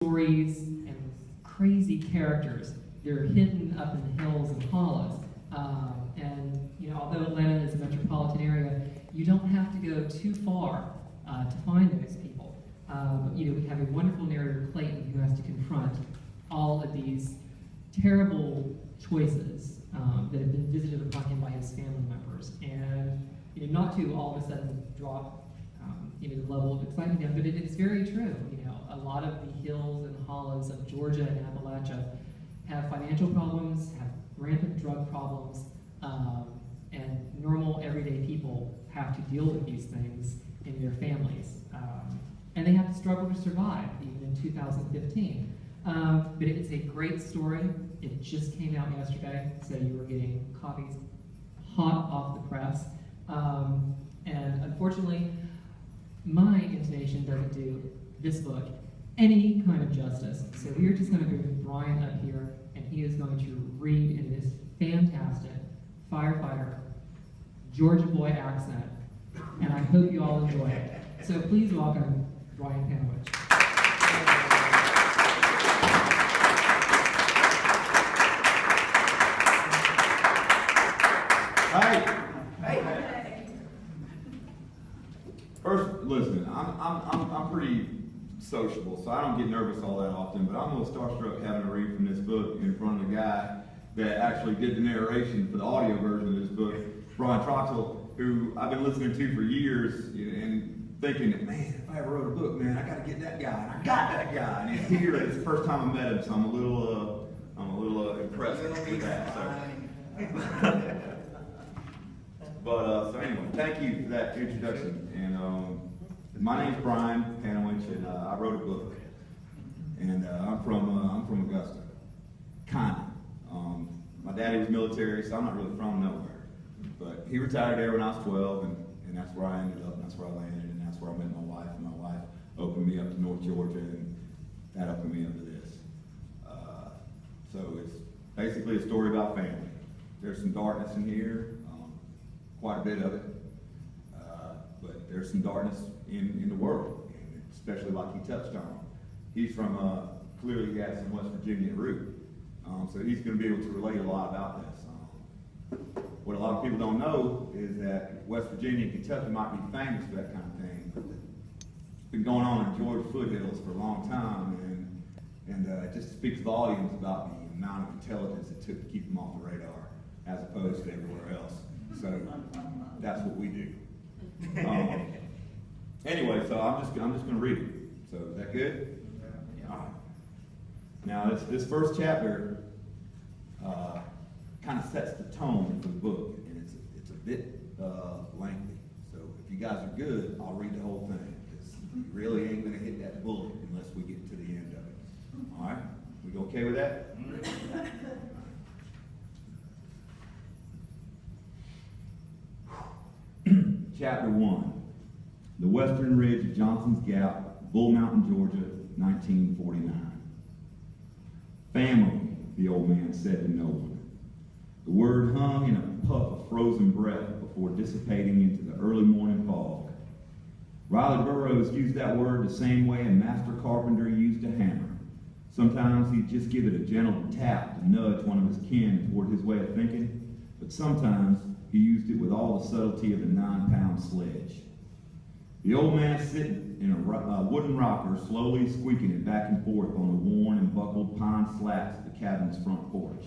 stories and crazy characters. They're hidden up in the hills and hollows. And although Atlanta is a metropolitan area, you don't have to go too far to find those people. We have a wonderful narrator, Clayton, who has to confront all of these terrible choices that have been visited upon him by his family members, and not to all of a sudden drop the level of excitement down, but it is very true. A lot of the hills and hollows of Georgia and Appalachia have financial problems, have rampant drug problems, and normal everyday people have to deal with these things in their families, and they have to struggle to survive even in 2015. But it's a great story. It just came out yesterday, so you were getting copies hot off the press. And unfortunately, my intonation doesn't do this book any kind of justice. So we are just going to bring Brian up here, and he is going to read in this fantastic firefighter Georgia boy accent, and I hope you all enjoy it. So please welcome Brian Panowich. Hi. First, listen, I'm pretty sociable, so I don't get nervous all that often, but I'm a little starstruck having to read from this book in front of the guy that actually did the narration for the audio version of this book, Brian Troxell, who I've been listening to for years and thinking that, man, if I ever wrote a book, man, I got to get that guy, and I got that guy, and he's here. It's the first time I met him, so I'm a little impressed with that. So. But so anyway, thank you for that introduction. And my name's Brian Panowich, and I wrote a book. And I'm from Augusta, kinda. My daddy was military, so I'm not really from nowhere. But he retired there when I was 12, and that's where I ended up, and that's where I landed, and that's where I met my wife. And my wife opened me up to North Georgia, and that opened me up to this. So it's basically a story about family. There's some darkness in here. Quite a bit of it, but there's some darkness in the world, and especially like he touched on. He's from, clearly he has some West Virginia root, so he's going to be able to relate a lot about this. What a lot of people don't know is that West Virginia and Kentucky might be famous for that kind of thing, but it's been going on in Georgia foothills for a long time, and it just speaks volumes about the amount of intelligence it took to keep them off the radar, as opposed to everywhere else. So that's what we do. Anyway, so I'm just going to read it. So is that good? Yeah. All right. Now this first chapter kind of sets the tone for the book, and it's a bit lengthy. So if you guys are good, I'll read the whole thing, because you really ain't going to hit that bullet unless we get to the end of it. All right? We okay with that? Chapter 1, The Western Ridge of Johnson's Gap, Bull Mountain, Georgia, 1949. Family, the old man said to no one. The word hung in a puff of frozen breath before dissipating into the early morning fog. Riley Burroughs used that word the same way a master carpenter used a hammer. Sometimes he'd just give it a gentle tap to nudge one of his kin toward his way of thinking, but sometimes he used it with all the subtlety of a 9-pound sledge. The old man sitting in a wooden rocker, slowly squeaking it back and forth on the worn and buckled pine slats of the cabin's front porch.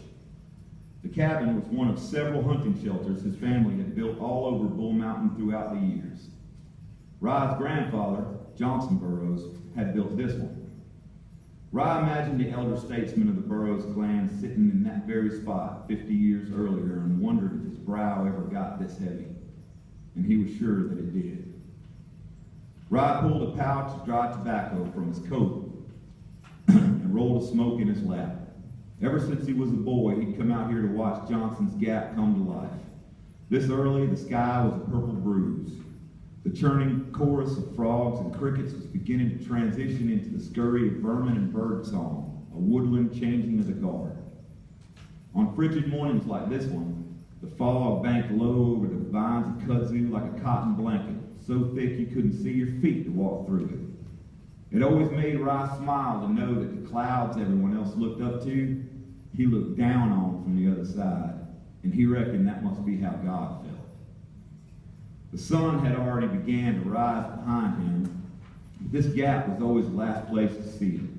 The cabin was one of several hunting shelters his family had built all over Bull Mountain throughout the years. Rye's grandfather, Johnson Burroughs, had built this one. Rye imagined the elder statesman of the Burroughs clan sitting in that very spot 50 years earlier and wondered if his brow ever got this heavy, and he was sure that it did. Rye pulled a pouch of dry tobacco from his coat and rolled a smoke in his lap. Ever since he was a boy, he'd come out here to watch Johnson's Gap come to life. This early, the sky was a purple bruise. The churning chorus of frogs and crickets was beginning to transition into the scurry of vermin and bird song, a woodland changing of the guard. On frigid mornings like this one, the fog banked low over the vines of kudzu like a cotton blanket, so thick you couldn't see your feet to walk through it. It always made Rye smile to know that the clouds everyone else looked up to, he looked down on from the other side, and he reckoned that must be how God felt. The sun had already began to rise behind him, but this gap was always the last place to see it.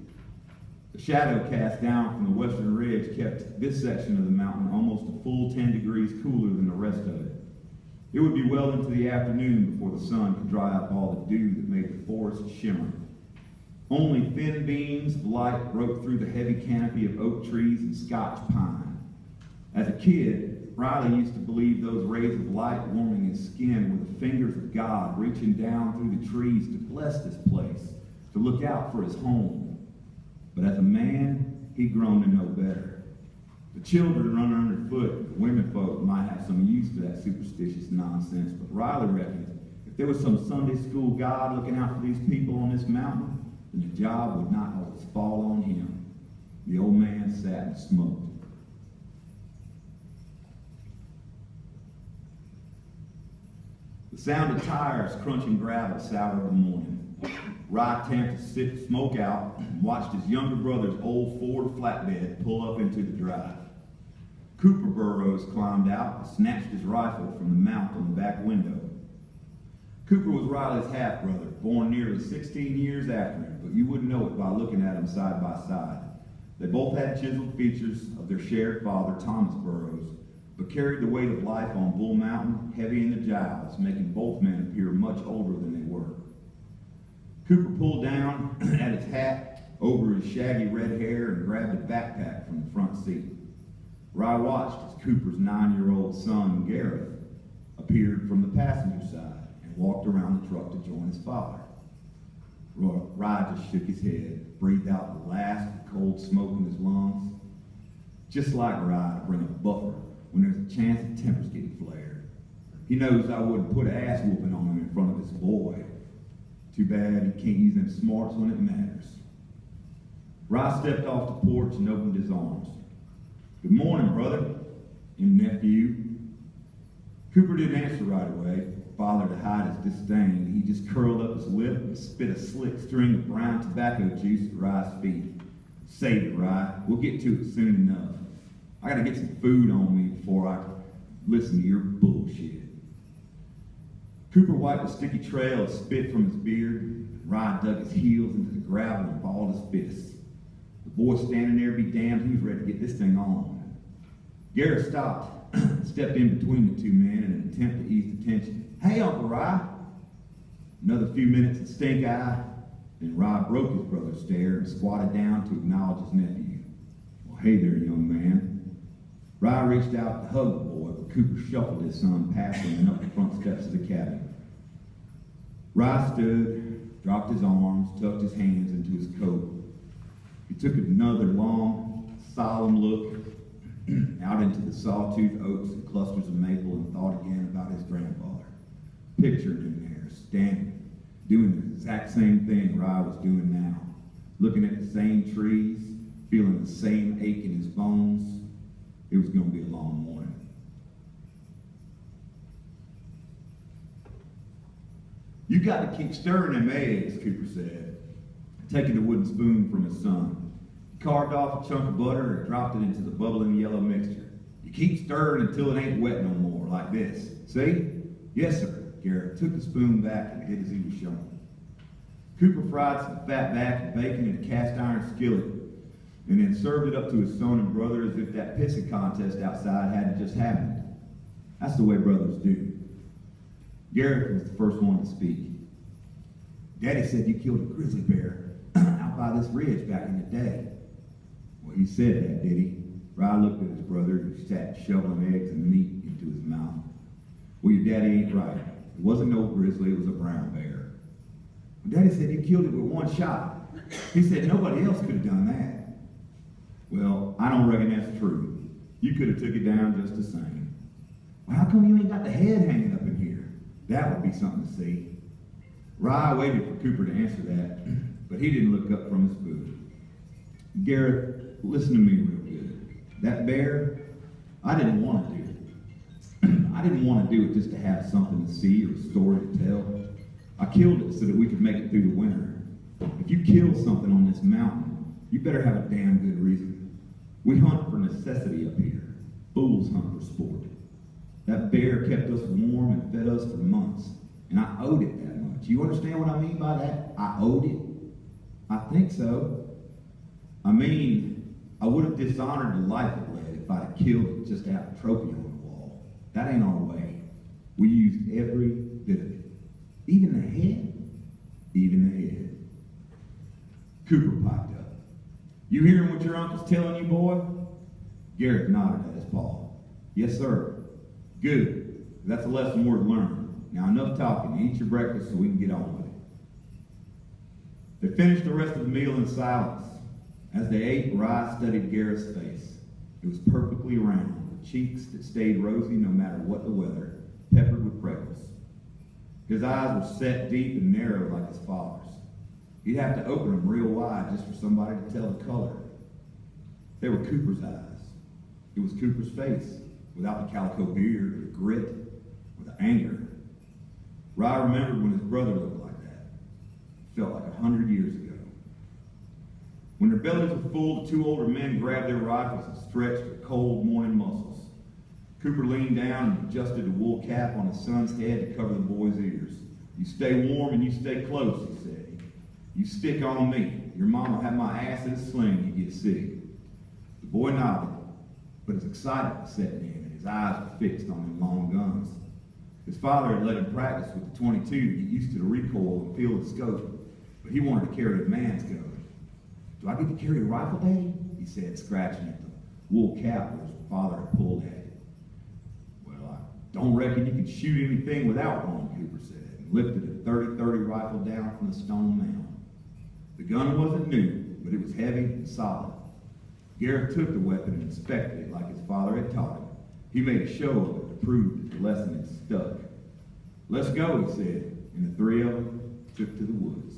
The shadow cast down from the western ridge kept this section of the mountain almost a full 10 degrees cooler than the rest of it. It would be well into the afternoon before the sun could dry up all the dew that made the forest shimmer. Only thin beams of light broke through the heavy canopy of oak trees and Scotch pine. As a kid, Riley used to believe those rays of light warming his skin were the fingers of God reaching down through the trees to bless this place, to look out for his home. But as a man, he'd grown to know better. The children run underfoot, the women folk might have some use for that superstitious nonsense, but Riley reckoned if there was some Sunday school God looking out for these people on this mountain, then the job would not always fall on him. The old man sat and smoked. The sound of tires crunching gravel soured the morning. Rye tamped his smoke out and watched his younger brother's old Ford flatbed pull up into the drive. Cooper Burroughs climbed out and snatched his rifle from the mount on the back window. Cooper was Riley's half-brother, born nearly 16 years after him, but you wouldn't know it by looking at them side by side. They both had chiseled features of their shared father, Thomas Burroughs, but carried the weight of life on Bull Mountain heavy in the jowls, making both men appear much older than they were. Cooper pulled down at his hat over his shaggy red hair and grabbed a backpack from the front seat. Rye watched as Cooper's 9-year-old son, Gareth, appeared from the passenger side and walked around the truck to join his father. Rye just shook his head, breathed out the last of the cold smoke in his lungs. Just like Rye to bring a buffer when there's a chance of tempers getting flared. He knows I wouldn't put an ass whooping on him in front of his boy. Too bad he can't use them smarts when it matters. Rye stepped off the porch and opened his arms. Good morning, brother and nephew. Cooper didn't answer right away. Father to hide his disdain, he just curled up his lip and spit a slick string of brown tobacco juice at Rye's feet. Save it, Rye. We'll get to it soon enough. I gotta get some food on me before I listen to your bullshit. Cooper wiped a sticky trail of spit from his beard. Rye dug his heels into the gravel and balled his fists. The boy standing there, be damned, he was ready to get this thing on. Garrett stopped and stepped in between the two men in an attempt to ease the tension. Hey, Uncle Rye. Another few minutes of stink eye, then Rye broke his brother's stare and squatted down to acknowledge his nephew. Well, hey there, young man. Rye reached out to hug the boy, but Cooper shuffled his son past him and up the front steps of the cabin. Rye stood, dropped his arms, tucked his hands into his coat. He took another long, solemn look out into the sawtooth oaks and clusters of maple and thought again about his grandfather. Pictured him there, standing, doing the exact same thing Rye was doing now, looking at the same trees, feeling the same ache in his bones. It was going to be a long morning. You got to keep stirring them eggs, Cooper said, taking the wooden spoon from his son. He carved off a chunk of butter and dropped it into the bubbling yellow mixture. You keep stirring until it ain't wet no more, like this. See? Yes, sir. Garrett took the spoon back and did as he was shown. Cooper fried some fat back and bacon in a cast iron skillet, and then served it up to his son and brother as if that pissing contest outside hadn't just happened. That's the way brothers do. Garrett was the first one to speak. Daddy said you killed a grizzly bear out by this ridge back in the day. Well, he said that, did he? Rye looked at his brother, who sat shoveling eggs and meat into his mouth. Well, your daddy ain't right. It wasn't no grizzly, it was a brown bear. Well, Daddy said you killed it with one shot. He said nobody else could have done that. Well, I don't reckon that's true. You could have took it down just the same. Well, how come you ain't got the head hanging up in here? That would be something to see. Rye waited for Cooper to answer that, but he didn't look up from his food. Garrett, listen to me real good. That bear, I didn't want to do it. I didn't want to do it just to have something to see or a story to tell. I killed it so that we could make it through the winter. If you kill something on this mountain, you better have a damn good reason. We hunt for necessity up here. Fools hunt for sport. That bear kept us warm and fed us for months, and I owed it that much. You understand what I mean by that? I owed it? I think so. I mean, I would have dishonored the life it led if I'd have killed it just to have a trophy on the wall. That ain't our way. We used every bit of it. Even the head? Even the head. Cooper piped up. You hearing what your uncle's telling you, boy? Garrett nodded at his paw. Yes, sir. Good. That's a lesson worth learning. Now enough talking. Eat your breakfast so we can get on with it. They finished the rest of the meal in silence. As they ate, Rye studied Garrett's face. It was perfectly round, with cheeks that stayed rosy no matter what the weather, peppered with freckles. His eyes were set deep and narrow like his father's. He'd have to open them real wide just for somebody to tell the color. They were Cooper's eyes. It was Cooper's face, without the calico beard, or the grit, or the anger. Rye remembered when his brother looked like that. It felt like 100 years ago. When their bellies were full, the two older men grabbed their rifles and stretched their cold morning muscles. Cooper leaned down and adjusted the wool cap on his son's head to cover the boy's ears. You stay warm and you stay close, he said. You stick on me. Your mom will have my ass in a sling when you get sick. The boy nodded, but his excitement was setting in, and his eyes were fixed on them long guns. His father had let him practice with the 22 to get used to the recoil and feel the scope, but he wanted to carry a man's gun. Do I get to carry a rifle, Daddy? He said, scratching at the wool cap where his father had pulled at it. Well, I don't reckon you can shoot anything without one, Cooper said, and lifted a 30-30 rifle down from the stone mound. The gun wasn't new, but it was heavy and solid. Garrett took the weapon and inspected it like his father had taught him. He made a show of it to prove that the lesson had stuck. Let's go, he said, and the three of them took to the woods.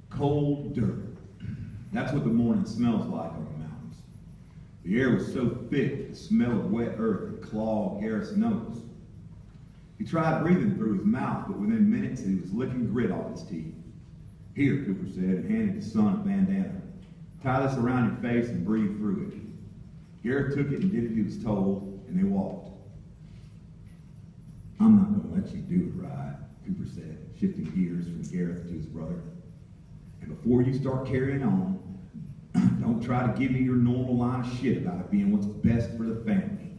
Cold dirt. That's what the morning smells like on the mountains. The air was so thick, the smell of wet earth would clog Garrett's nose. He tried breathing through his mouth, but within minutes he was licking grit off his teeth. Here, Cooper said, and handed his son a bandana. Tie this around your face and breathe through it. Garrett took it and did as he was told, and they walked. I'm not going to let you do it, Rye, Cooper said, shifting gears from Garrett to his brother. And before you start carrying on, don't try to give me your normal line of shit about it being what's best for the family.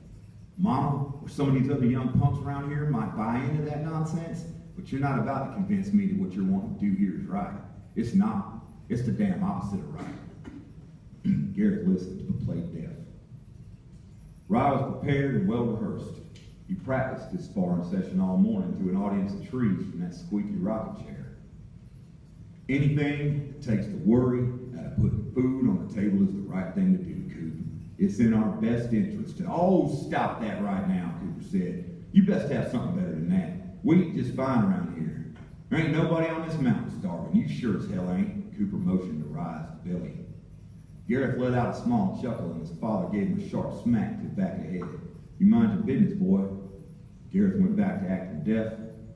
Mama, or some of these other young punks around here might buy into that nonsense, but you're not about to convince me that what you're wanting to do here is right. It's not. It's the damn opposite of right. Garrett listened, but played deaf. Rye was prepared and well rehearsed. He practiced his sparring session all morning to an audience of trees from that squeaky rocking chair. Anything that takes the worry out of putting food on the table is the right thing to do, Coop. It's in our best interest. Oh, stop that right now, Cooper said. You best have something better than that. We eat just fine around here. There ain't nobody on this mountain starving. You sure as hell ain't. Cooper motioned to Rye's belly. Garrett let out a small chuckle, and his father gave him a sharp smack to the back of the head. You mind your business, boy. Garrett went back to acting deaf,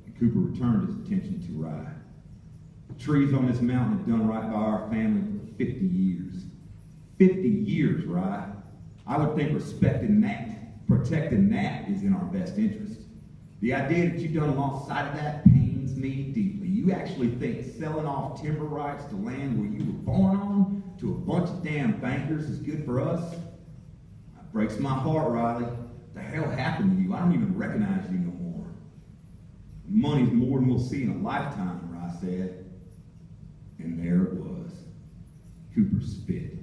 and Cooper returned his attention to Rye. The trees on this mountain have done right by our family for 50 years. 50 years, Rye. I would think respecting that, protecting that is in our best interest. The idea that you done lost sight of that pains me deeply. You actually think selling off timber rights to land where you were born on to a bunch of damn bankers is good for us? That breaks my heart, Riley. What the hell happened to you? I don't even recognize you no more. Money's more than we'll see in a lifetime, Rye said. And there it was. Cooper spit.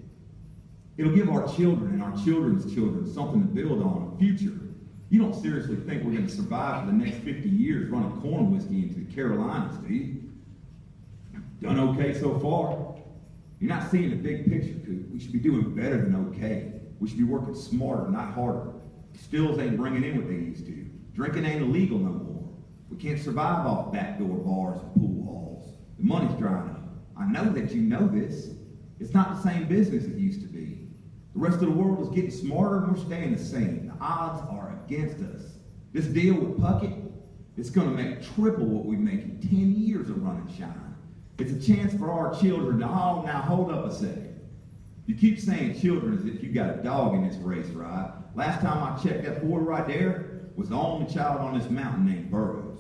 It'll give our children and our children's children something to build on, a future. You don't seriously think we're going to survive for the next 50 years running corn whiskey into the Carolinas, do you? Done okay so far. You're not seeing the big picture, Coop. We should be doing better than okay. We should be working smarter, not harder. Stills ain't bringing in what they used to. Drinking ain't illegal no more. We can't survive off backdoor bars and pool halls. The money's drying up. I know that you know this. It's not the same business it used to be. The rest of the world is getting smarter and we're staying the same. The odds are against us. This deal with Puckett, It's going to make triple what we make in 10 years of Run and Shine. It's a chance for our children to, oh, now hold up a second. You keep saying children as if you got a dog in this race, right? Last time I checked, that boy right there was the only child on this mountain named Burroughs.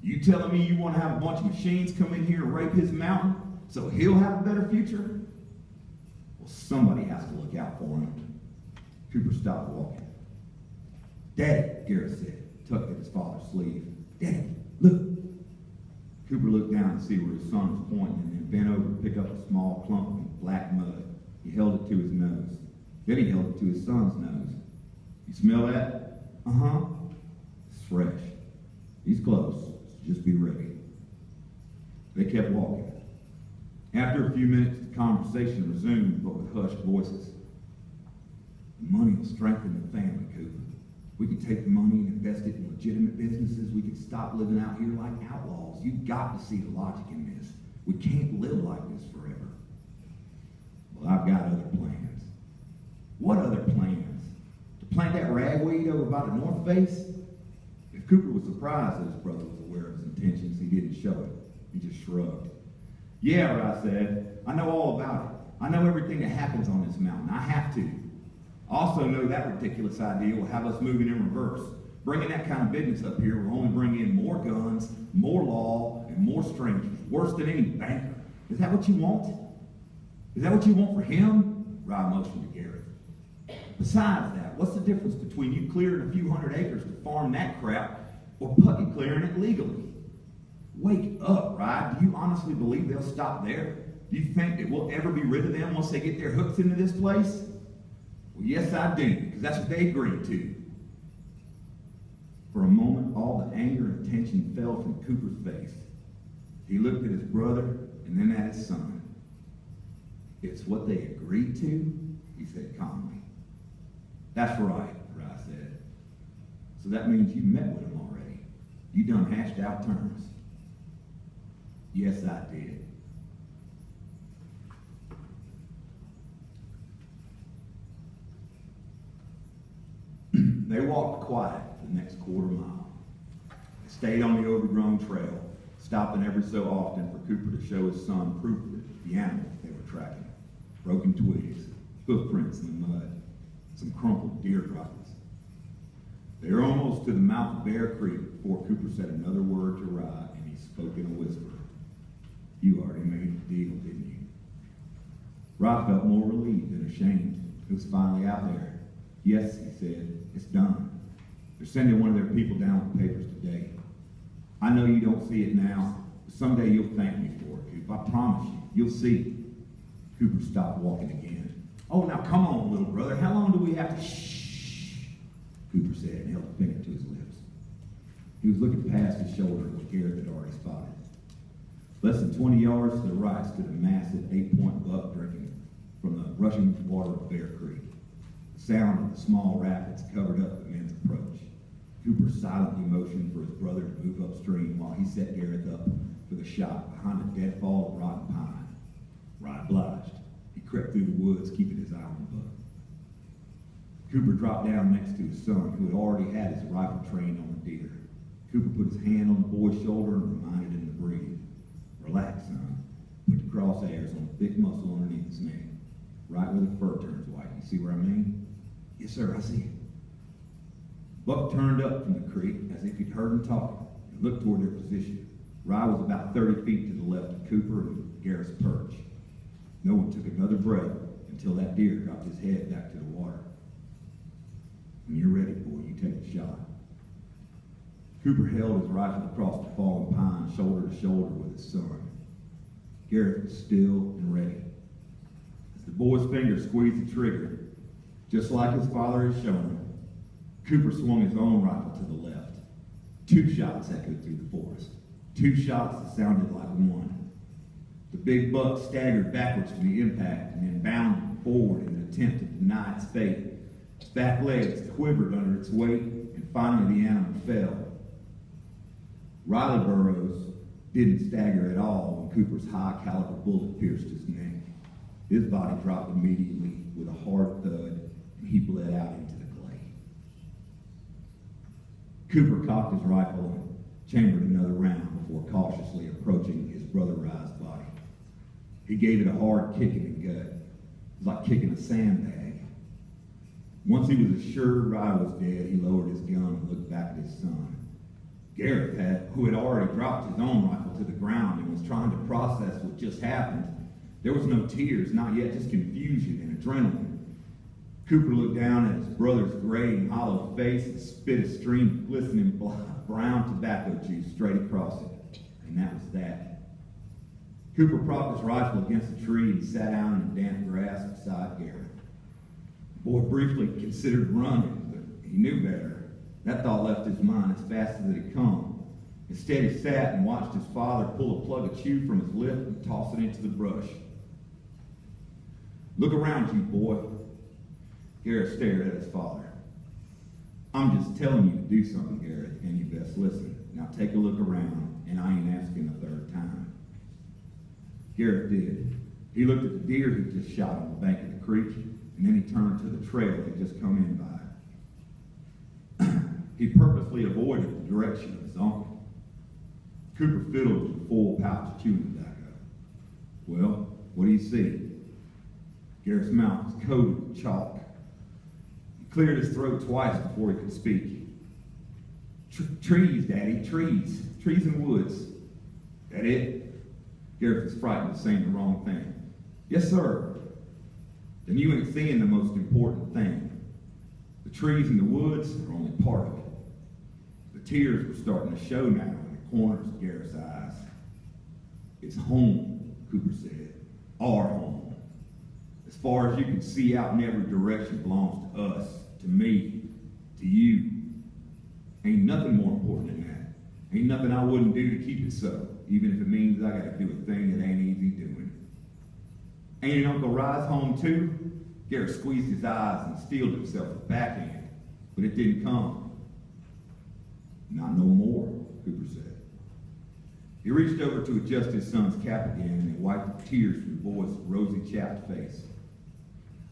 You telling me you want to have a bunch of machines come in here and rape his mountain so he'll have a better future? Well, somebody has to look out for him. Cooper stopped walking. Daddy, Garrett said, tugged at his father's sleeve. Daddy, look. Cooper looked down to see where his son was pointing and then bent over to pick up a small clump of black mud. He held it to his nose. Then he held it to his son's nose. You smell that? Uh-huh. It's fresh. He's close. So just be ready. They kept walking. After a few minutes, the conversation resumed, but with hushed voices. The money will strengthen the family, Cooper. We can take the money and invest it in legitimate businesses. We can stop living out here like outlaws. You've got to see the logic in this. We can't live like this forever. Well, I've got other plans. What other plans? To plant that ragweed over by the north face? If Cooper was surprised that his brother was aware of his intentions, he didn't show it. He just shrugged. Yeah, I said. I know all about it. I know everything that happens on this mountain. I have to. I also know that ridiculous idea will have us moving in reverse. Bringing that kind of business up here will only bring in more guns, more law, and more strangers. Worse than any banker. Is that what you want? Is that what you want for him? Rye motioned to Garrett. Besides that, what's the difference between you clearing a few hundred acres to farm that crap or Pucky clearing it legally? Wake up, Rye. Do you honestly believe they'll stop there? Do you think that we'll ever be rid of them once they get their hooks into this place? Well, yes, I do, because that's what they agreed to. For a moment, all the anger and tension fell from Cooper's face. He looked at his brother and then at his son. It's what they agreed to, he said calmly. That's right, Rye said. So that means you met with him already. You done hashed out terms. Yes, I did. They walked quiet for the next quarter mile. They stayed on the overgrown trail, stopping every so often for Cooper to show his son proof of the animals they were tracking. Broken twigs, footprints in the mud, some crumpled deer droppings. They were almost to the mouth of Bear Creek before Cooper said another word to Rye, and he spoke in a whisper. You already made the deal, didn't you? Rye felt more relieved than ashamed. It was finally out there. Yes, he said, it's done. They're sending one of their people down with papers today. I know you don't see it now, but someday you'll thank me for it, Coop. I promise you, you'll see. Cooper stopped walking again. Oh, now come on, little brother. How long do we have to shh? Cooper said and held a finger to his lips. He was looking past his shoulder at what Garrett had already spotted. Less than 20 yards to the right stood a massive 8-point buck drinking from the rushing water of Bear Creek. The sound of the small rapids covered up the men's approach. Cooper silently motioned for his brother to move upstream while he set Garrett up for the shot behind a deadfall of rotten pine. Rye obliged. He crept through the woods, keeping his eye on the buck. Cooper dropped down next to his son, who had already had his rifle trained on the deer. Cooper put his hand on the boy's shoulder and reminded him to breathe. Relax, son. Put the crosshairs on the thick muscle underneath his neck, right where the fur turns white. You see what I mean? Yes, sir, I see it. Buck turned up from the creek as if he'd heard him talking and looked toward their position. Rye was about 30 feet to the left of Cooper and Garrett's perch. No one took another breath until that deer dropped his head back to the water. When you're ready, boy, you take the shot. Cooper held his rifle across the fallen pine, shoulder to shoulder with his son. Garrett was still and ready. As the boy's fingers squeezed the trigger, just like his father had shown him, Cooper swung his own rifle to the left. 2 shots echoed through the forest. 2 shots that sounded like one. The big buck staggered backwards from the impact and then bounded forward in an attempt to deny its fate. Its back legs quivered under its weight, and finally the animal fell. Riley Burroughs didn't stagger at all when Cooper's high-caliber bullet pierced his neck. His body dropped immediately with a hard thud, and he bled out into the clay. Cooper cocked his rifle and chambered another round before cautiously approaching his brother Rye's body. He gave it a hard kick in the gut. It was like kicking a sandbag. Once he was assured Rye was dead, he lowered his gun and looked back at his son. Gareth, who had already dropped his own rifle to the ground and was trying to process what just happened. There was no tears, not yet, just confusion and adrenaline. Cooper looked down at his brother's gray and hollow face and spit a stream of glistening brown tobacco juice straight across it. And that was that. Cooper propped his rifle against a tree and sat down in the damp grass beside Gareth. The boy briefly considered running, but he knew better. That thought left his mind as fast as it had come. Instead, he sat and watched his father pull a plug of chew from his lip and toss it into the brush. Look around you, boy. Gareth stared at his father. I'm just telling you to do something, Gareth, and you best listen. Now take a look around, and I ain't asking a third time. Gareth did. He looked at the deer he just shot on the bank of the creek, and then he turned to the trail he'd just come in by. He purposely avoided the direction of his uncle. Cooper fiddled with the full pouch of chewing tobacco. Well, what do you see? Gareth's mouth was coated with chalk. He cleared his throat twice before he could speak. Trees, Daddy, trees. Trees and woods. That it? Gareth was frightened of saying the wrong thing. Yes, sir. Then you ain't seeing the most important thing. The trees and the woods are only part of it. The tears were starting to show now in the corners of Gareth's eyes. It's home, Cooper said. Our home. As far as you can see out in every direction belongs to us, to me, to you. Ain't nothing more important than that. Ain't nothing I wouldn't do to keep it so, even if it means I gotta do a thing that ain't easy doing. Ain't it Uncle Rye's home too? Gareth squeezed his eyes and steeled himself a backhand, but it didn't come. Not no more, Cooper said. He reached over to adjust his son's cap again and wiped the tears from the boy's rosy, chapped face.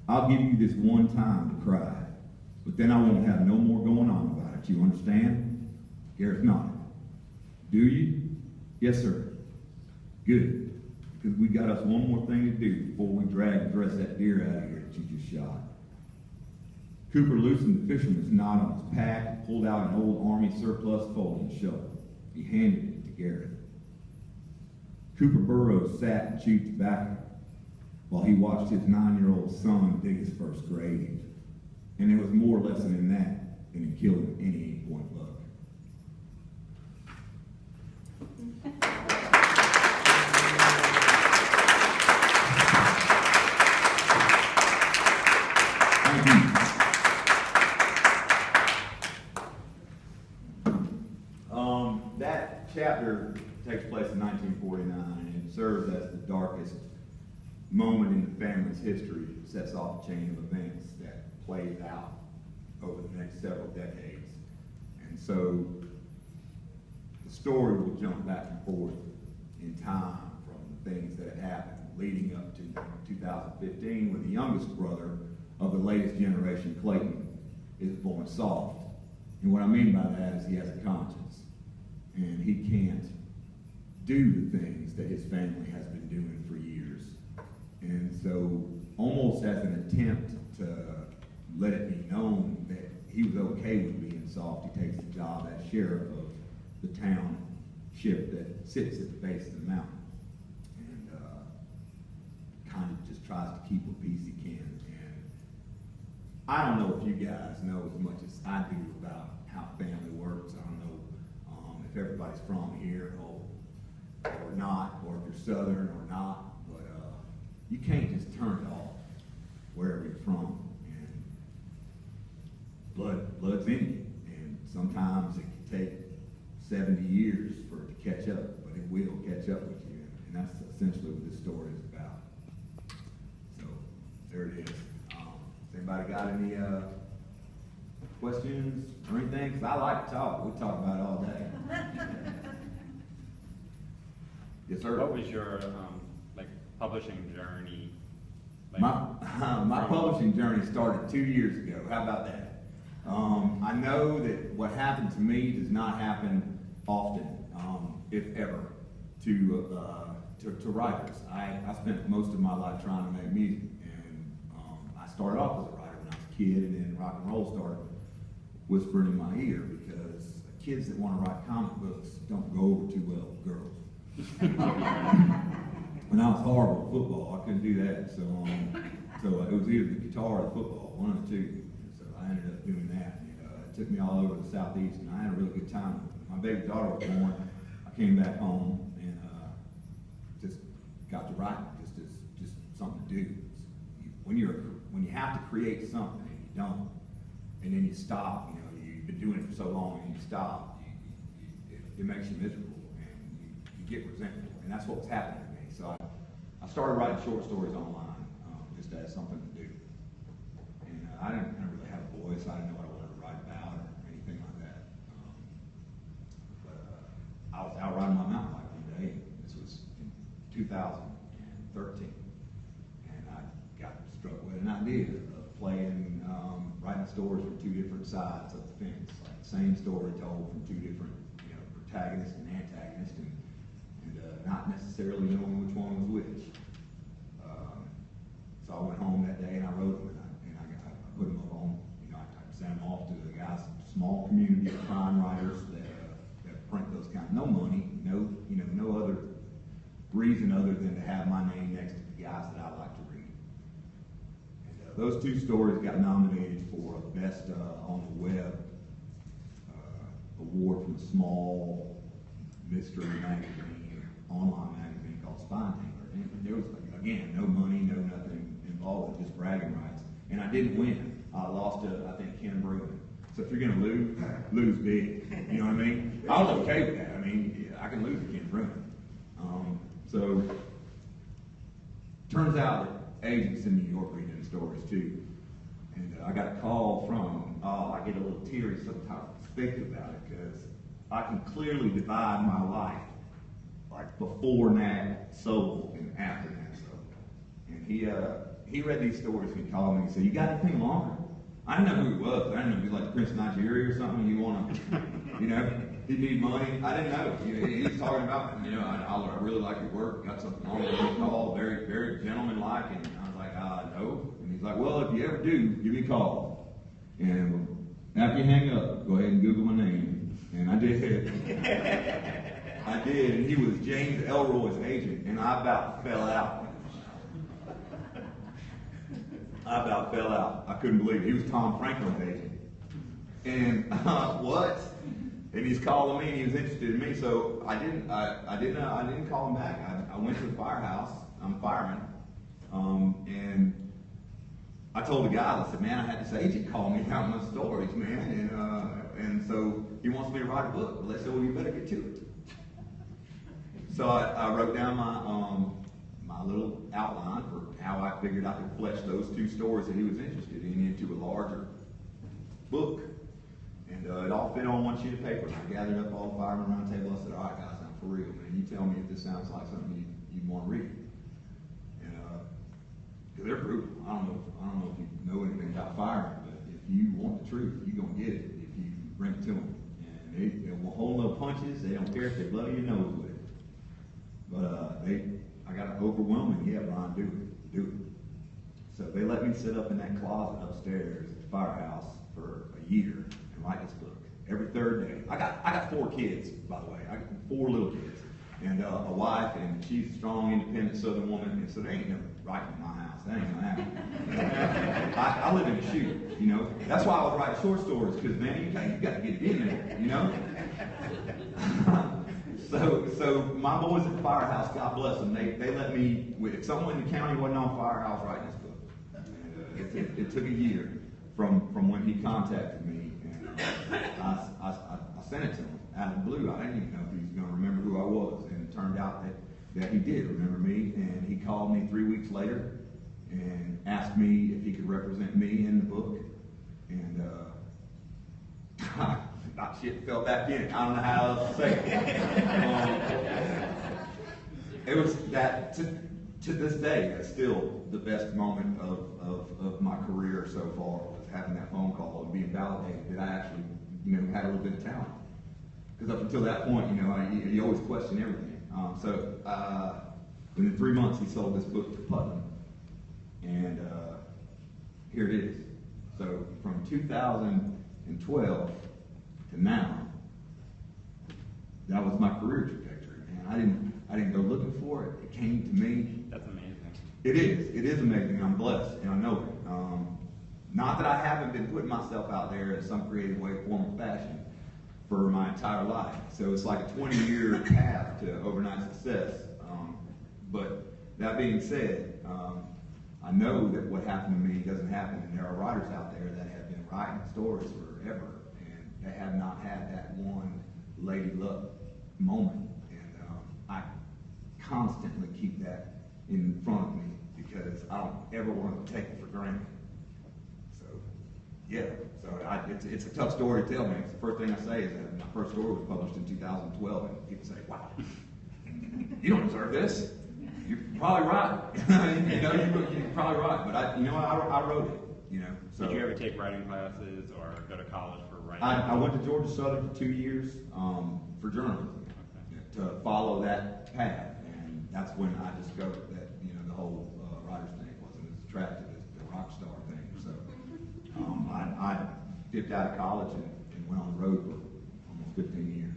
I'll give you this one time to cry, but then I won't have no more going on about it. You understand? Gareth nodded. Do you? Yes, sir. Good, because we got us one more thing to do before we drag and dress that deer out of here that you just shot. Cooper loosened the fisherman's knot on his pack and pulled out an old Army surplus folding shovel. He handed it to Gareth. Cooper Burrows sat and chewed tobacco while he watched his 9-year-old son dig his first grave. And there was more lesson in that than in killing any 8-point buck. That chapter takes place in 1949, and it serves as the darkest moment in the family's history. It sets off a chain of events that plays out over the next several decades. And so the story will jump back and forth in time from the things that had happened leading up to 2015, when the youngest brother of the latest generation, Clayton, is born soft. And what I mean by that is he has a conscience. And he can't do the things that his family has been doing for years. And so, almost as an attempt to let it be known that he was okay with being soft, he takes the job as sheriff of the township that sits at the base of the mountain. And kind of just tries to keep what peace he can. And I don't know if you guys know as much as I do about how family works. I don't know if everybody's from here or not, or if you're Southern or not, but you can't just turn it off wherever you're from. And blood's in you, and sometimes it can take 70 years for it to catch up, but it will catch up with you, and that's essentially what this story is about. So there it is. Has anybody got any questions or anything? Because I like to talk. We talk about it all day. Yes, sir. What was your publishing journey? My publishing journey started 2 years ago. How about that? I know that what happened to me does not happen often, if ever, to writers. I spent most of my life trying to make music, and I started off as a writer when I was a kid, and then rock and roll started whispering in my ear, because kids that want to write comic books don't go over too well with girls. When I was horrible at football, I couldn't do that, so it was either the guitar or the football, one of the two. So I ended up doing that. It took me all over the Southeast, and I had a really good time. My baby daughter was born. I came back home and just got to write, just something to do. When you have to create something and you don't, and then you stop, you've been doing it for so long and you stop, it makes you miserable and you get resentful, and that's what was happening to me. So I started writing short stories online, just as something to do. And I didn't really have a voice. I didn't know what I wanted to write about or anything like that. I was out riding my mountain bike one day. This was in 2013, and I got struck with an idea of writing stories from two different sides of the fence, like the same story told from two different, protagonists and antagonists, and not necessarily knowing which one was which. So I went home that day and I wrote them, and I put them up on, I sent them off to the guys, small community of crime writers that print those kind. No money, no other reason other than to have my name next to the guys that I like to read. And those two stories got nominated for a Best on the Web award from a small mystery magazine, online magazine called Spine Tingler. And there was, again, no money, no nothing involved, just bragging rights. And I didn't win. I lost to, I think, Ken Bruin. So if you're going to lose big. You know what I mean? I was okay with that. I mean, I can lose to Ken Bruin. So turns out that agents in New York read them stories too. And I got a call from, I get a little teary sometimes thinking about it, because I can clearly divide my life, like before Nat Soul and after Nat Soul. And he read these stories and he called me and said, "You got anything longer?" I didn't know who he was. I didn't know if he was like the Prince of Nigeria or something. You want to, he need money. I didn't know. He's talking about, I really like your work. Got something on with it. Call, very, very gentleman-like. And I was like, no. And he's like, "Well, if you ever do, give me a call. And after you hang up, go ahead and Google my name." And I did. I did. And he was James Elroy's agent. And I about fell out. I couldn't believe it. He was Tom Franklin's agent. And what? And he's calling me, and he was interested in me. So I didn't call him back. I went to the firehouse. I'm a fireman. And I told the guy, I said, "Man, I had this agent call me about my stories, man. And so he wants me to write a book." Well, they said, "Well, you better get to it." So I wrote down my little outline for how I figured I could flesh those two stories that he was interested in into a larger book. And it all fit on one sheet of paper. I gathered up all the firemen around the table. I said, "All right, guys, I'm for real, man. You tell me if this sounds like something you'd want to read." And because they're brutal. I don't know if you know anything about firemen, but if you want the truth, you're gonna get it if you bring it to them. And they won't hold no punches. They don't care if they blow your nose with it. But I got an overwhelming, "Yeah, Brian, do it." So they let me sit up in that closet upstairs at the firehouse for a year and write this book every third day. I got 4 kids, by the way. I got 4 little kids and a wife, and she's a strong, independent Southern woman, and so there ain't no writing in my house. That ain't gonna happen. I live in a shoe, That's why I was writing short stories, because man, you got to get it in there, So my boys at the firehouse, God bless them, they let me, if someone in the county wasn't on fire, I was writing this book. And, it took a year from when he contacted me, and I sent it to him out of the blue. I didn't even know if he was going to remember who I was, and it turned out that he did remember me, and he called me 3 weeks later and asked me if he could represent me in the book, and shit fell back in it. I don't know how else to say it. It was that, to this day, that's still the best moment of my career so far, was having that phone call and being validated that I actually, had a little bit of talent. because up until that point, you always question everything. Within 3 months, he sold this book to Putnam, and here it is. So from 2012 to now, that was my career trajectory, man. I didn't go looking for it. It came to me. That's amazing. It is amazing. I'm blessed, and I know it. Not that I haven't been putting myself out there in some creative way, form, or fashion for my entire life. So it's like a 20-year path to overnight success. But that being said, I know that what happened to me doesn't happen, and there are writers out there that have been writing stories forever, and they have not had that one lady luck moment. And I constantly keep that in front of me because I don't ever want to take it for granted. So, yeah. So it's a tough story to tell, man. The first thing I say is that my first story was published in 2012, and people say, "Wow, you don't deserve this." You're probably right. You're probably right. But I wrote it. So did you ever take writing classes or go to college for writing? I went to Georgia Southern for 2 years for journalism, to follow that path, and that's when I discovered that the whole writer's thing wasn't as attractive as the rock star thing. So I dipped out of college and went on the road for almost 15 years.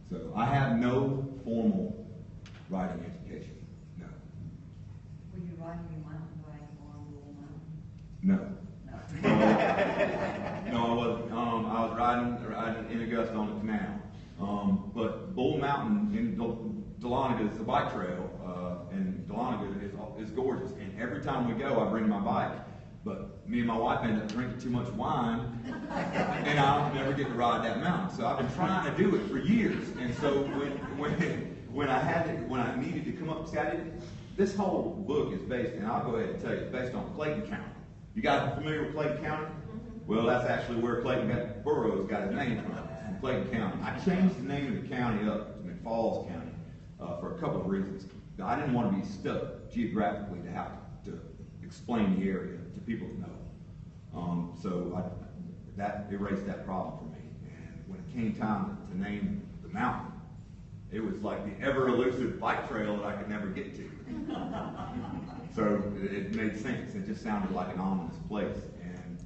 So I have no formal writing education. No. Were you riding your mountain bike on Bull Mountain? No. No. No, I wasn't. I was riding in Augusta on the canal. But Bull Mountain in Dahlonega is a bike trail, and Dahlonega is gorgeous. And every time we go, I bring my bike. But me and my wife end up drinking too much wine, and I'll never get to ride that mountain. So I've been trying to do it for years. And so when I needed to come up, this whole book is based, and I'll go ahead and tell you, it's based on Clayton County. You guys familiar with Clayton County? Well, that's actually where Clayton Burroughs got his name from Clayton County. I changed the name of the county up to McFalls County for a couple of reasons. I didn't want to be stuck geographically to have to explain the area to people to know. That erased that problem for me. And when it came time to name the mountain, it was like the ever-elusive bike trail that I could never get to. So it made sense. It just sounded like an ominous place. And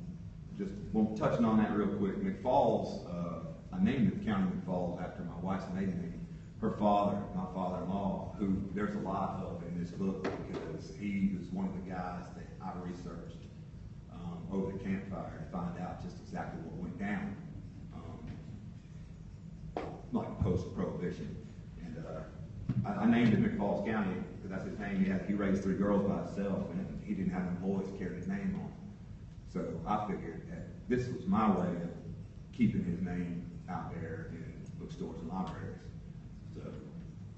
just touching on that real quick, McFalls, I named the county McFalls after my wife's maiden name. Her father, my father-in-law, who there's a lot of in this book because he was one of the guys that I researched over the campfire to find out just exactly what went down, like post-prohibition. And I named it McFalls County because that's his name. He raised 3 girls by himself, and he didn't have no boys carry his name on. So I figured that this was my way of keeping his name out there in bookstores and libraries. So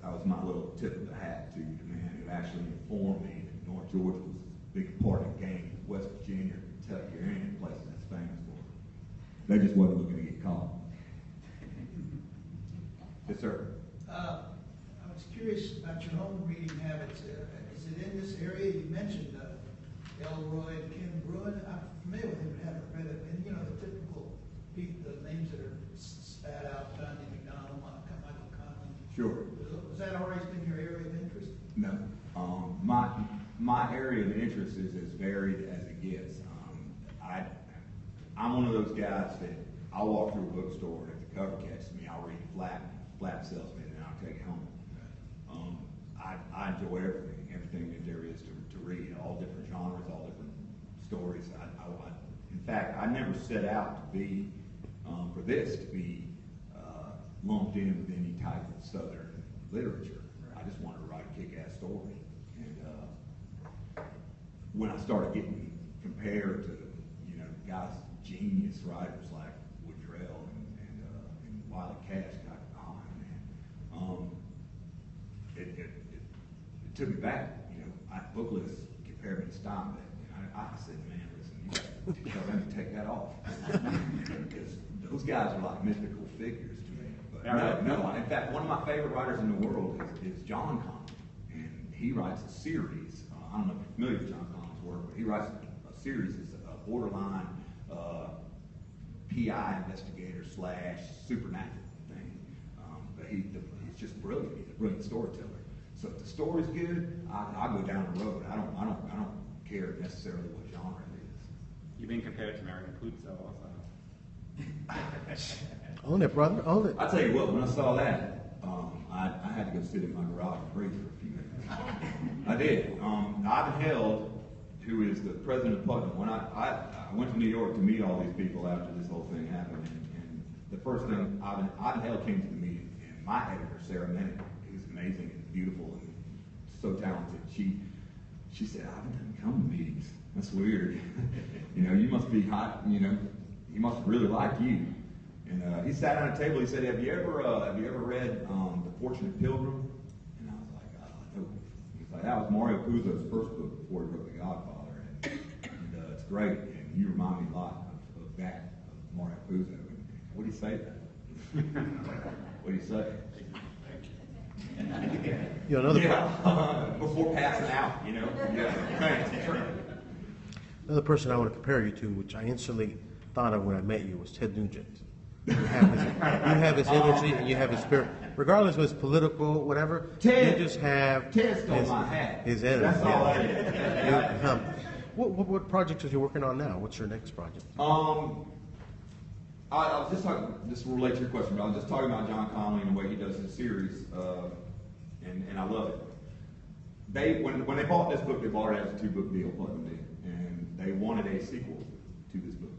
that was my little tip of the hat to the man who actually informed me that North Georgia was a big part of the game, West Virginia, Kentucky, or any place that's famous for it. They just wasn't looking to get caught. Yes, sir. I was curious about your own reading habits. Is it in this area? You mentioned Elroy and Ken Bruin. I'm familiar with him, but haven't read it. And the typical people, the names that are spat out: Dundee McDonald, Michael Conlon. Sure. Was that always been your area of interest? No. My area of interest is as varied as it gets. I'm one of those guys that I'll walk through a bookstore, and if the cover catches me, I'll read flat salesman, and I'll take it home. I enjoy everything that there is to read, all different genres, all different stories. In fact, I never set out to be, for this to be lumped in with any type of Southern literature. I just wanted to write a kick-ass story. And when I started getting compared to, guys, genius writers like Woodrell and Wiley Cash, it took me back. Book lists compared me to Steinbeck. I said, man, listen, you got to take that off. Because those guys are like mythical figures to me. But no. In fact, one of my favorite writers in the world is John Conlon. And he writes a series. I don't know if you're familiar with John Conlon's work, but he writes a series. It's a borderline PI investigator / supernatural thing. but he's just brilliant. He's a brilliant storyteller. So if the story's good, I go down the road. I don't care necessarily what genre it is. You've been compared to Marion Cluzo also. Own it, brother. Own it. I tell you what, when I saw that, I had to go sit in my garage and breathe for a few minutes. I did. Ivan Held, who is the president of Putnam, when I went to New York to meet all these people after this whole thing happened, and the first thing, Ivan Held came to the meeting, and my editor, Sarah Minnick, who's amazing and beautiful and so talented, she said, Ivan doesn't come to meetings. That's weird. You must be hot, he must really like you. And he sat on a table. He said, "Have you ever read The Fortunate Pilgrim?" And I was like, "No." He's like, "That was Mario Puzo's first book before he wrote The Godfather, and it's great. And you remind me a lot of that, of Mario Puzo." And what do you say then? What do you say? Before passing out, Yeah. Another person I want to compare you to, which I instantly thought of when I met you, was Ted Nugent. You have his energy and you have his spirit, regardless of his political, whatever. Ted, you just have Ted stole my hat. His energy. That's all I did. Yeah. What project are you working on now? What's your next project? I was just talking. This will relate to your question, but I was just talking about John Connolly and the way he does his series, and I love it. When they bought this book, they bought it as a 2-book deal, Putnam did, and they wanted a sequel to this book.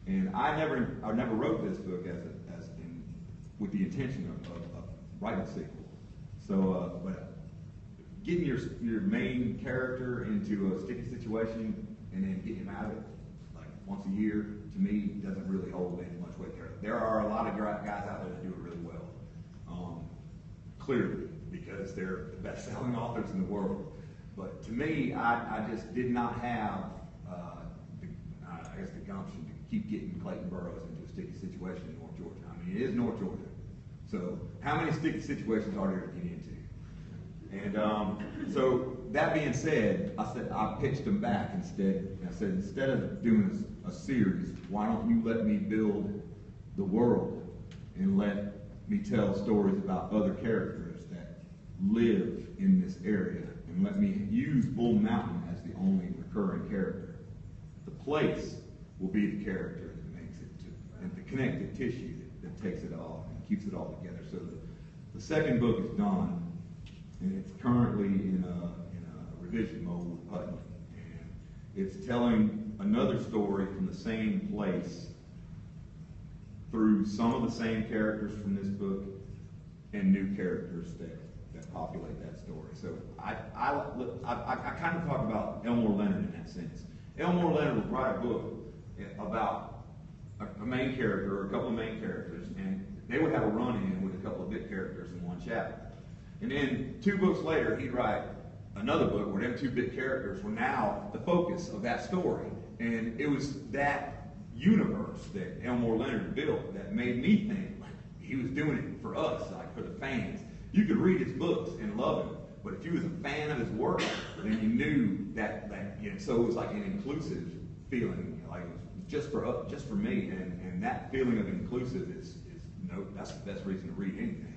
And I never wrote this book with the intention of writing a sequel. So, but getting your main character into a sticky situation and then getting him out of it like once a year, to me, doesn't really hold any much weight there. There are a lot of guys out there that do it really well, clearly, because they're the best-selling authors in the world. But to me, I just did not have the gumption to keep getting Clayton Burroughs into a sticky situation in North Georgia. I mean, it is North Georgia. So how many sticky situations are there to get into? And so that being said, I pitched them back instead. I said, instead of doing a series, why don't you let me build the world and let me tell stories about other characters that live in this area, and let me use Bull Mountain as the only recurring character. The place will be the character that makes it and the connective tissue that takes it all and keeps it all together. So the second book is done, and it's currently in a revision mode with Putnam. And it's telling another story from the same place through some of the same characters from this book and new characters that populate that story. So I kind of talk about Elmore Leonard in that sense. Elmore Leonard would write a book about a main character or a couple of main characters, and they would have a run-in with a couple of bit characters in one chapter. And then 2 books later, he'd write another book where them 2 bit characters were now the focus of that story. And it was that universe that Elmore Leonard built that made me think like he was doing it for us, like for the fans. You could read his books and love him, but if you was a fan of his work, then you knew that so it was like an inclusive feeling, like it was just for me, and that feeling of inclusive is that's the best reason to read anything.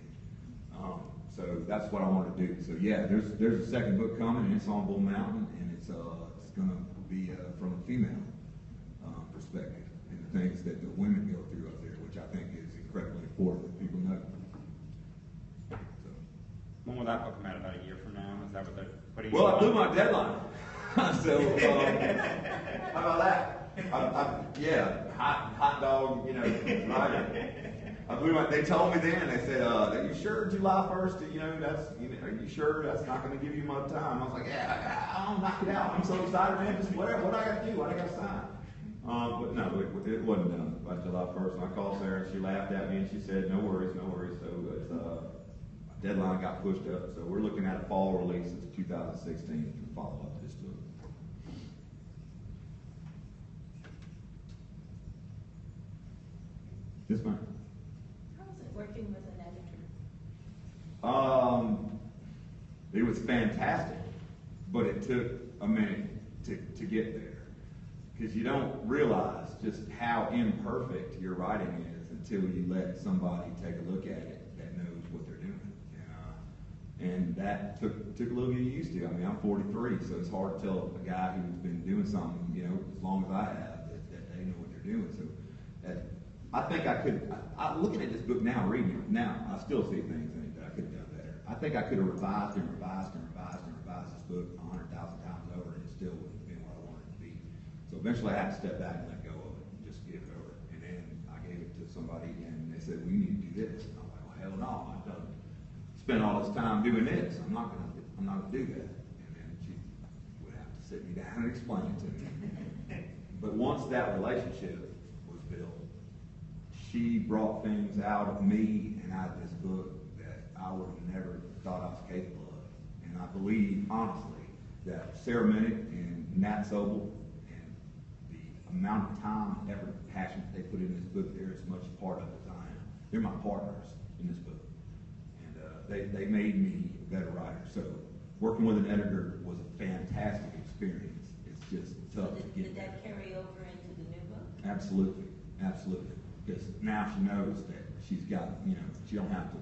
So that's what I want to do. So yeah, there's a second book coming, and it's on Bull Mountain, and it's going to be from a female perspective, and the things that the women go through up there, which I think is incredibly important that people know. So. When will that book come out? About a year from now? Is that what they're putting? Well, I blew my deadline. So how about that? Hot dog, right? They told me then. They said, "Are you sure July 1st? Are you sure that's not going to give you much time?" I was like, "Yeah, I'll knock it out. I'm so excited, man. Just what I got to do? What I got to sign?" But no, it wasn't done by July 1st. And I called Sarah, and she laughed at me, and she said, "No worries, no worries." So my deadline got pushed up. So we're looking at a fall release of 2016 to follow up to this book. Yes, ma'am. How is it working with an editor? It was fantastic, but it took a minute to get there, because you don't realize just how imperfect your writing is until you let somebody take a look at it that And that took a little getting used to. I mean, I'm 43, so it's hard to tell a guy who's been doing something, you know, as long as I have, that they know what they're doing. So I think I could, looking at this book now, reading it now, I still see things in it that I could have done better. I think I could have revised this book 100,000 times over, and it still wouldn't have been what I wanted it to be. So eventually I had to step back and let go of it and just give it over. And then I gave it to somebody, and they said, "We need to do this." And I'm like, "Well, hell no, I've done spend all this time doing this. I'm not gonna do that." And then she would have to sit me down and explain it to me. But once that relationship was built, she brought things out of me and out of this book that I would have never thought I was capable of. And I believe, honestly, that Sarah Minnick and Nat Sobel and the amount of time, effort, and passion that they put in this book, they're as much a part of it as I am. They're my partners in this book. They made me a better writer. So working with an editor was a fantastic experience. It's just tough to get Did that carry over into the new book? Absolutely. Because now she knows that she's got, you know, she don't have to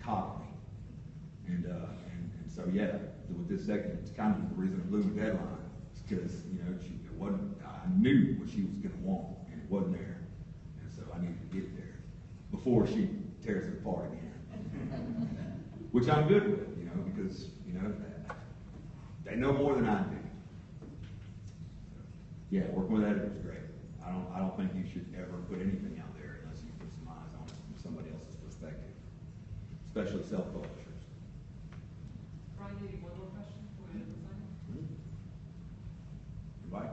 copy me. And so yeah, with this second, it's kind of the reason I blew the deadline. It's because, you know, I knew what she was going to want, and it wasn't there. And so I needed to get it there before she tears it apart again. Which I'm good with, you know, because, you know, they know more than I do. So, yeah, working with editors is great. I don't think you should ever put anything out there unless you put some eyes on it from somebody else's perspective, especially self-publishers. Brian, maybe one more question before we end the sign? Everybody?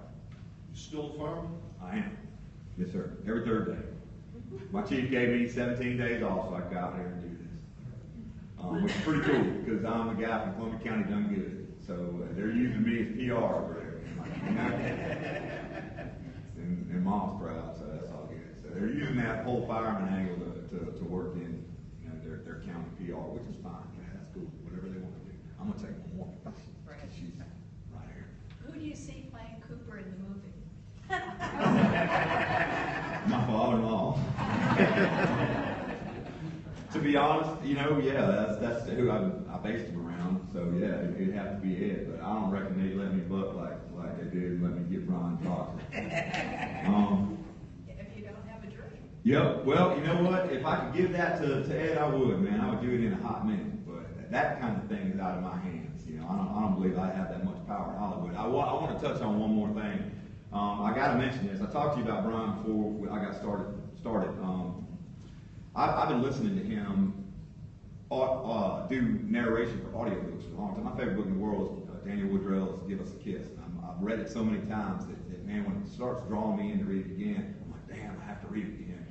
You still a farmer? I am. Yes, sir. Every third day. My chief gave me 17 days off so I could go out there and do this. Which is pretty cool because I'm a guy from Columbia County done good. So they're using me as PR over there. And Mom's proud, so that's all good. So they're using that whole fireman angle to work in, you know, their county PR, which is fine. Yeah, that's cool. Whatever they want to do. I'm gonna take one more because she's right here. Who do you see playing Cooper in the movie? My father-in-law. To be honest, you know, yeah, that's who I based him around. So yeah, it'd have to be Ed. But I don't reckon they'd let me buck like they did and let me get Brian Cox. If you don't have a dream. Yep. Well, you know what? If I could give that to Ed, I would, man. I would do it in a hot minute. But that kind of thing is out of my hands. You know, I don't believe I have that much power in Hollywood. I want to touch on one more thing. I got to mention this. I talked to you about Brian before I got started. I've been listening to him do narration for audiobooks for a long time. My favorite book in the world is Daniel Woodrell's Give Us a Kiss. I've read it so many times that, man, when it starts drawing me in to read it again, I'm like, damn, I have to read it again.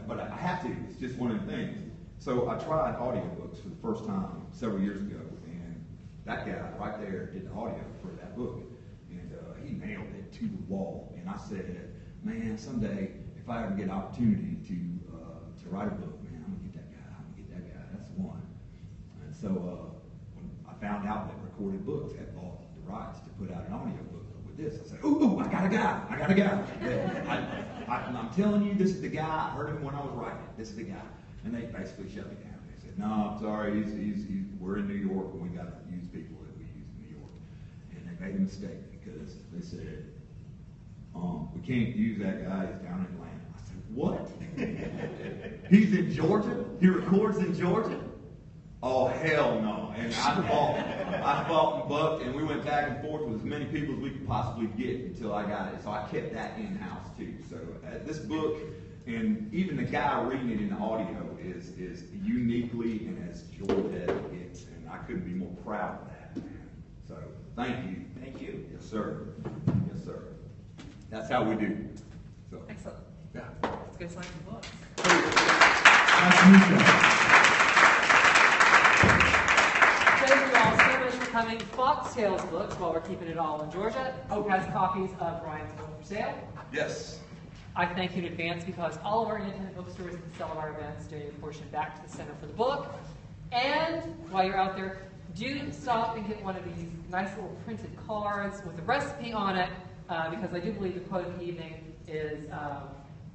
But I have to. It's just one of the things. So I tried audiobooks for the first time several years ago, and that guy right there did the audio for that book. And he nailed it to the wall. And I said, man, someday, if I ever get an opportunity to write a book, man, I'm gonna get that guy. That's the one. And so when I found out that Recorded Books had bought the rights to put out an audio book with this, I said, ooh, I got a guy. I'm telling you, this is the guy. I heard him when I was writing it. This is the guy. And they basically shut me down. They said, no, I'm sorry, we're in New York and we got to use people that we use in New York. And they made a mistake because they said, we can't use that guy, he's down in Atlanta. I said, what? He's in Georgia? He records in Georgia? Oh, hell no. And I fought and bucked, and we went back and forth with as many people as we could possibly get until I got it. So I kept that in-house too. So this book, and even the guy reading it in the audio is uniquely and as Georgia as it gets. And I couldn't be more proud of that, man. So thank you. Thank you. Yes, sir. Yes, sir. That's how we do. So. Excellent. Yeah. Let's go sign some books. Nice to meet you. Thank you all so much for coming. Foxtails Books, while we're keeping it all in Georgia, has copies of Brian's book for sale. Yes. I thank you in advance because all of our independent bookstores at the sell of our events donate a portion back to the Center for the Book. And while you're out there, do stop and get one of these nice little printed cards with a recipe on it, because I do believe the quote of the evening is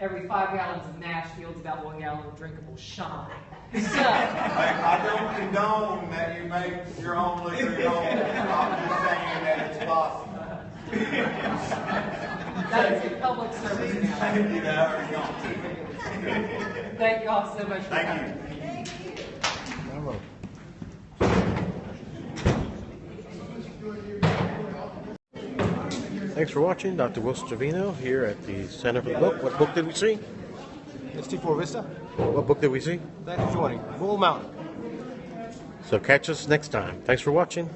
every 5 gallons of mash yields about 1 gallon of drinkable shine. So, I don't condone that you make your own liquor at home. I'm just saying that it's possible. that is a public service Thank announcement. you, that already gone. Thank you all so much for Thank coming. you. Thanks for watching. Dr. Wilson Trevino here at the Center for the Book. What book did we see? It's T4 Vista. What book did we see? Thanks for joining. Bull Mountain. So catch us next time. Thanks for watching.